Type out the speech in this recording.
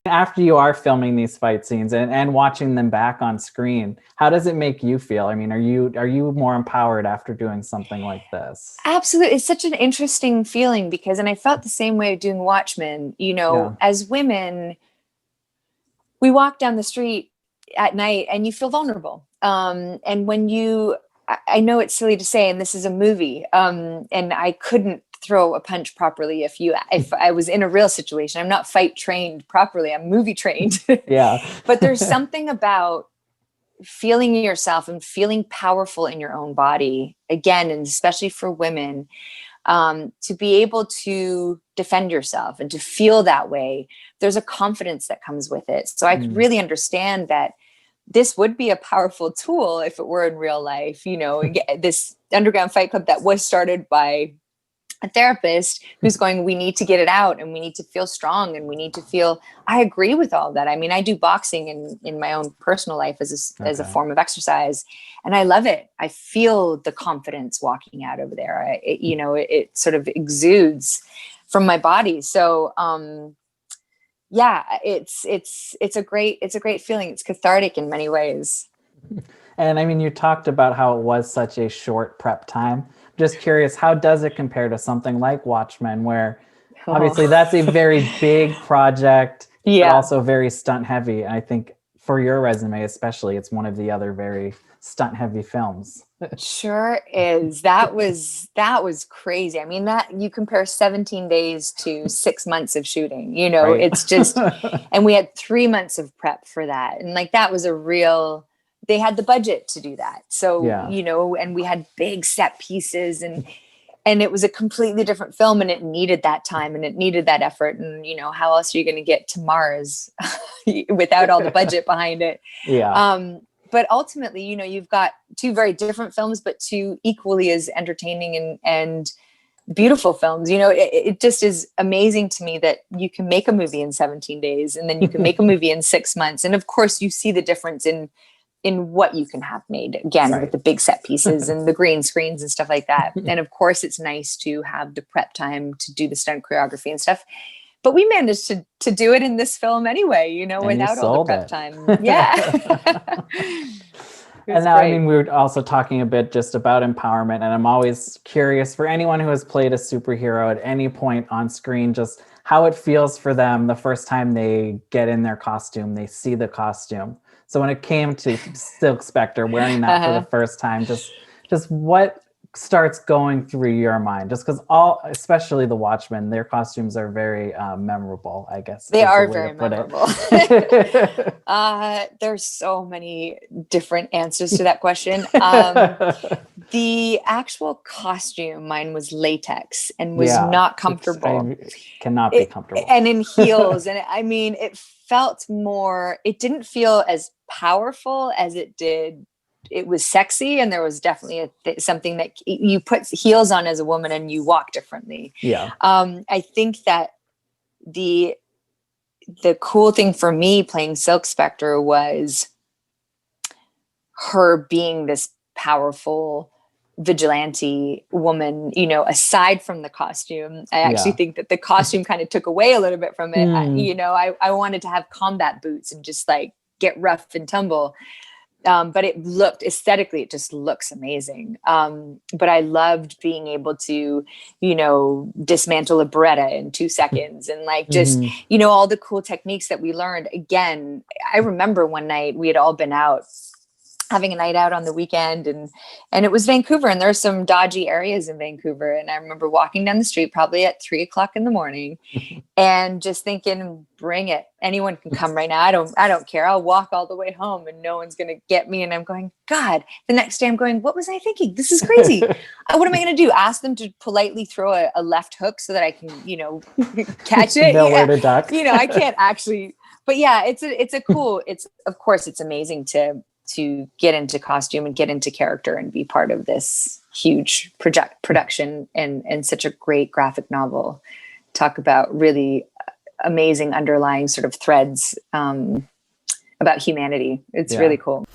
After you are filming these fight scenes and watching them back on screen, how does it make you feel? I mean, are you more empowered after doing something like this? Absolutely. It's such an interesting feeling because, and I felt the same way doing Watchmen, Yeah. as women, we walk down the street at night and you feel vulnerable. And when I know it's silly to say, and this is a movie, and I couldn't throw a punch properly if I was in a real situation. I'm not fight trained properly. I'm movie trained. Yeah. But there's something about feeling yourself and feeling powerful in your own body again, and especially for women, to be able to defend yourself and to feel that way. There's a confidence that comes with it. So I could really understand that this would be a powerful tool if it were in real life. This underground fight club that was started by a therapist who's going, we need to get it out and we need to feel strong and we need to feel, I agree with all that. I mean, I do boxing in my own personal life as a form of exercise, and I love it. I feel the confidence walking out over there. It sort of exudes from my body. So, yeah, it's a great feeling. It's cathartic in many ways. And I mean, you talked about how it was such a short prep time. Just curious, how does it compare to something like Watchmen, where obviously that's a very big project, but also very stunt heavy. And I think for your resume, especially, it's one of the other very stunt heavy films. Sure is. That was crazy. I mean, that you compare 17 days to 6 months of shooting, Right. It's just, and we had 3 months of prep for that. And like, that was they had the budget to do that. So, and we had big set pieces and it was a completely different film and it needed that time and it needed that effort. And, how else are you going to get to Mars without all the budget behind it? Yeah. But ultimately, you've got two very different films, but two equally as entertaining and beautiful films. It just is amazing to me that you can make a movie in 17 days and then you can make a movie in 6 months. And of course you see the difference in what you can have made, again, with the big set pieces and the green screens and stuff like that. And of course it's nice to have the prep time to do the stunt choreography and stuff. But we managed to do it in this film anyway, without all the prep time. Yeah. And now, I mean, we were also talking a bit just about empowerment, and I'm always curious for anyone who has played a superhero at any point on screen, just how it feels for them the first time they get in their costume, they see the costume. So when it came to Silk Spectre, wearing that for the first time, just what starts going through your mind? Just because especially the Watchmen, their costumes are very memorable, I guess. They are very memorable. There's so many different answers to that question. The actual costume, mine was latex and was not comfortable. Cannot be comfortable. And in heels. And it didn't feel as powerful as it did. It was sexy, and there was definitely something that you put heels on as a woman and you walk differently. Yeah. I think that the cool thing for me playing Silk Spectre was her being this powerful vigilante woman, aside from the costume. I actually think that the costume kind of took away a little bit from it. I wanted to have combat boots and just like get rough and tumble. But aesthetically, it just looks amazing. But I loved being able to, dismantle a Beretta in 2 seconds and like just, all the cool techniques that we learned. Again, I remember one night we had all been out having a night out on the weekend and it was Vancouver, and there are some dodgy areas in Vancouver. And I remember walking down the street probably at 3:00 in the morning and just thinking, bring it. Anyone can come right now. I don't care. I'll walk all the way home and no one's going to get me. And I'm going, God, the next day I'm going, what was I thinking? This is crazy. What am I going to do? Ask them to politely throw a left hook so that I can, catch it. Nowhere to duck. I can't actually, but yeah, of course it's amazing to get into costume and get into character and be part of this huge production and such a great graphic novel. Talk about really amazing underlying sort of threads about humanity. It's really cool.